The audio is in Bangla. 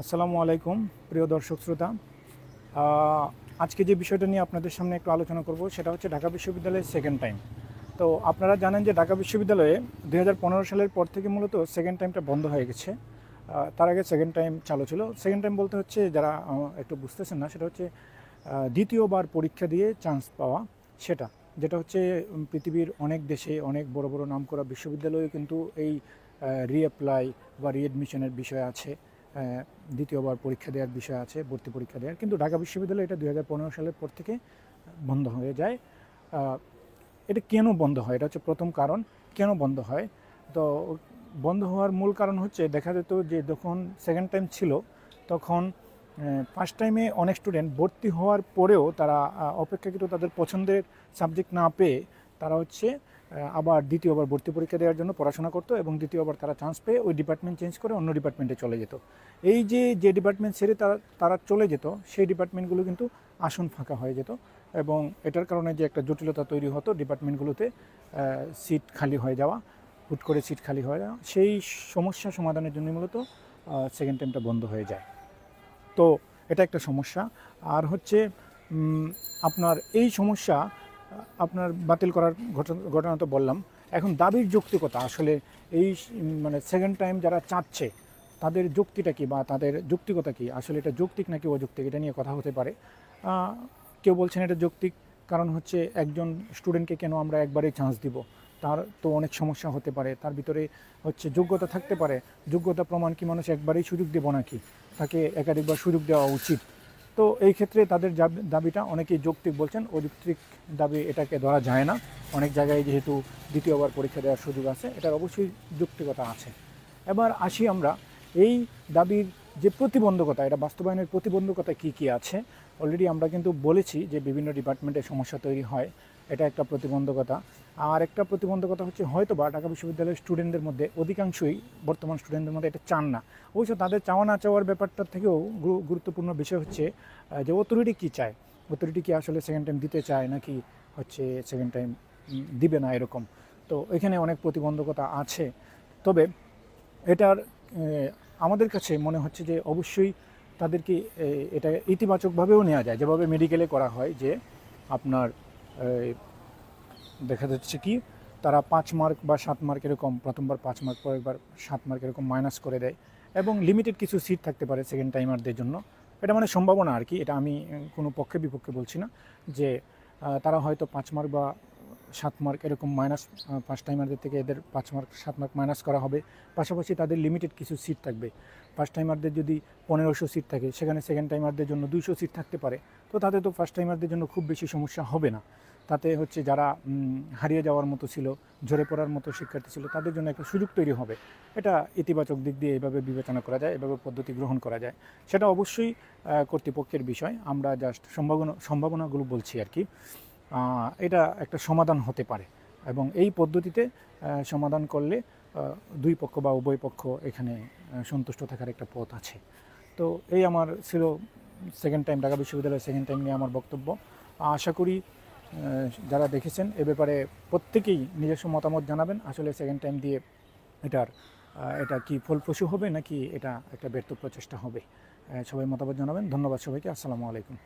আসসালামু আলাইকুম প্রিয় দর্শক শ্রোতা। আজকে যে বিষয়টা নিয়ে আপনাদের সামনে একটু আলোচনা করব সেটা হচ্ছে ঢাকা বিশ্ববিদ্যালয়ের সেকেন্ড টাইম। তো আপনারা জানেন যে ঢাকা বিশ্ববিদ্যালয়ে 2015 সালের পর থেকে মূলত সেকেন্ড টাইমটা বন্ধ হয়ে গেছে। তার আগে সেকেন্ড টাইম চালু ছিল। সেকেন্ড টাইম বলতে হচ্ছে যারা একটু বুঝতেছেন না, সেটা হচ্ছে দ্বিতীয়বার পরীক্ষা দিয়ে চান্স পাওয়া, সেটা যেটা হচ্ছে পৃথিবীর অনেক দেশে অনেক বড় বড় নামকরা বিশ্ববিদ্যালয়ে কিন্তু এই রিঅ্যাপ্লাই বা রিএডমিশনের বিষয় আছে, দ্বিতীয়বার পরীক্ষা দেওয়ার বিষয় আছে, ভর্তি পরীক্ষা দেওয়ার। কিন্তু ঢাকা বিশ্ববিদ্যালয় এটা 2015 সালের পর থেকে বন্ধ হয়ে যায়। এটা কেন বন্ধ হয়, এটা হচ্ছে প্রথম কারণ। কেন বন্ধ হয়? তো বন্ধ হওয়ার মূল কারণ হচ্ছে দেখা যেত যে যখন সেকেন্ড টাইম ছিল তখন ফার্স্ট টাইমে অনেক স্টুডেন্ট ভর্তি হওয়ার পরেও তারা অপেক্ষাকৃত তাদের পছন্দের সাবজেক্ট না পেয়ে তারা হচ্ছে আবার দ্বিতীয়বার ভর্তি পরীক্ষা দেওয়ার জন্য পড়াশোনা করতো এবং দ্বিতীয়বার তারা চান্স পেয়ে ওই ডিপার্টমেন্ট চেঞ্জ করে অন্য ডিপার্টমেন্টে চলে যেত। এই যে ডিপার্টমেন্ট ছেড়ে তারা তারা চলে যেত সেই ডিপার্টমেন্টগুলো কিন্তু আসন ফাঁকা হয়ে যেত এবং এটার কারণে যে একটা জটিলতা তৈরি হতো ডিপার্টমেন্টগুলোতে সিট খালি হয়ে যাওয়া, হুট করে সিট খালি হয়ে যাওয়া, সেই সমস্যা সমাধানের জন্য মূলত সেকেন্ড টাইমটা বন্ধ হয়ে যায়। তো এটা একটা সমস্যা। আর হচ্ছে আপনার এই সমস্যা আপনার বাতিল করার ঘটনা তো বললাম। এখন দাবির যৌক্তিকতা আসলে এই মানে সেকেন্ড টাইম যারা চাচ্ছে তাদের যুক্তিটা কী বা তাদের যৌক্তিকতা কী, আসলে এটা যৌক্তিক নাকি অযৌক্তিক এটা নিয়ে কথা হতে পারে। কেউ বলছেন এটা যৌক্তিক, কারণ হচ্ছে একজন স্টুডেন্টকে কেন আমরা একবারেই চান্স দিব, তার তো অনেক সমস্যা হতে পারে, তার ভিতরে হচ্ছে যোগ্যতা থাকতে পারে, যোগ্যতা প্রমাণ কি মানুষ একবারেই সুযোগ দেব নাকি, তাকে একাধিকবার সুযোগ দেওয়া উচিত। তো এই ক্ষেত্রে তাদের দাবিটা অনেকেই যৌক্তিক বলছেন, অযৌক্তিক দাবি এটাকে ধরা যায় না। অনেক জায়গায় যেহেতু দ্বিতীয়বার পরীক্ষা দেওয়ার সুযোগ আছে, এটার অবশ্যই যৌক্তিকতা আছে। এবার আসি আমরা এই দাবির যে প্রতিবন্ধকতা, এটা বাস্তবায়নের প্রতিবন্ধকতা কি কি আছে। অলরেডি আমরা কিন্তু বলেছি যে বিভিন্ন ডিপার্টমেন্টে সমস্যা তৈরি হয়, এটা একটা প্রতিবন্ধকতা। আর একটা প্রতিবন্ধকতা হচ্ছে হয়তো বা ঢাকা বিশ্ববিদ্যালয়ের স্টুডেন্টদের মধ্যে অধিকাংশই বর্তমান স্টুডেন্টদের মধ্যে এটা চান না। অবশ্য তাদের চাওয়া না চাওয়ার ব্যাপারটার থেকেও গুরুত্বপূর্ণ বিষয় হচ্ছে যে অথরিটি কী চায়, অথরিটি কি আসলে সেকেন্ড টাইম দিতে চায় নাকি হচ্ছে সেকেন্ড টাইম দিবে না এরকম। তো এখানে অনেক প্রতিবন্ধকতা আছে। তবে এটার আমাদের কাছে মনে হচ্ছে যে অবশ্যই তাদেরকে এটা ইতিবাচকভাবেও নেওয়া যায়, যেভাবে মেডিকেলে করা হয়, যে আপনার দেখা যাচ্ছে কি তারা 5 মার্ক বা 7 মার্ক এরকম, প্রথমবার 5 মার্ক পরেরবার 7 মার্ক এরকম মাইনাস করে দেয় এবং লিমিটেড কিছু সিট থাকতে পারে সেকেন্ড টাইমারদের জন্য। এটা মানে সম্ভাবনা আর কি, এটা আমি কোনো পক্ষে বিপক্ষে বলছি না, যে তারা হয়তো 5 মার্ক বা 7 মার্ক এরকম মাইনাস, ফার্স্ট টাইমারদের থেকে এদের 5 মার্ক 7 মার্ক মাইনাস করা হবে। পাশাপাশি তাদের লিমিটেড কিছু সিট থাকবে। ফার্স্ট টাইমারদের যদি 1500 সিট থাকে, সেখানে সেকেন্ড টাইমারদের জন্য 200 সিট থাকতে পারে। তো তাদের তো ফার্স্ট টাইমারদের জন্য খুব বেশি সমস্যা হবে না। তাতে হচ্ছে যারা হারিয়ে যাওয়ার মতো ছিল, ঝরে পড়ার মতো শিক্ষার্থী ছিল, তাদের জন্য একটা সুযোগ তৈরি হবে। এটা ইতিবাচক দিক দিয়ে এভাবে বিবেচনা করা যায়, এভাবে পদ্ধতি গ্রহণ করা যায়। সেটা অবশ্যই কর্তৃপক্ষের বিষয়, আমরা জাস্ট সম্ভাবনাগুলো বলছি আর কি। এটা একটা সমাধান হতে পারে এবং এই পদ্ধতিতে সমাধান করলে দুই পক্ষ বা উভয় পক্ষ এখানে সন্তুষ্ট থাকার একটা পথ আছে। তো এই আমার ছিল সেকেন্ড টাইম, ঢাকা বিশ্ববিদ্যালয়ের সেকেন্ড টাইম নিয়ে আমার বক্তব্য। আশা করি যারা দেখেছেন এ ব্যাপারে প্রত্যেকেই নিজস্ব মতামত জানাবেন, আসলে সেকেন্ড টাইম দিয়ে এটা কি ফলপ্রসূ হবে নাকি এটা একটা ব্যর্থ প্রচেষ্টা হবে। সবাই মতামত জানাবেন। ধন্যবাদ সবাইকে। আসসালামু আলাইকুম।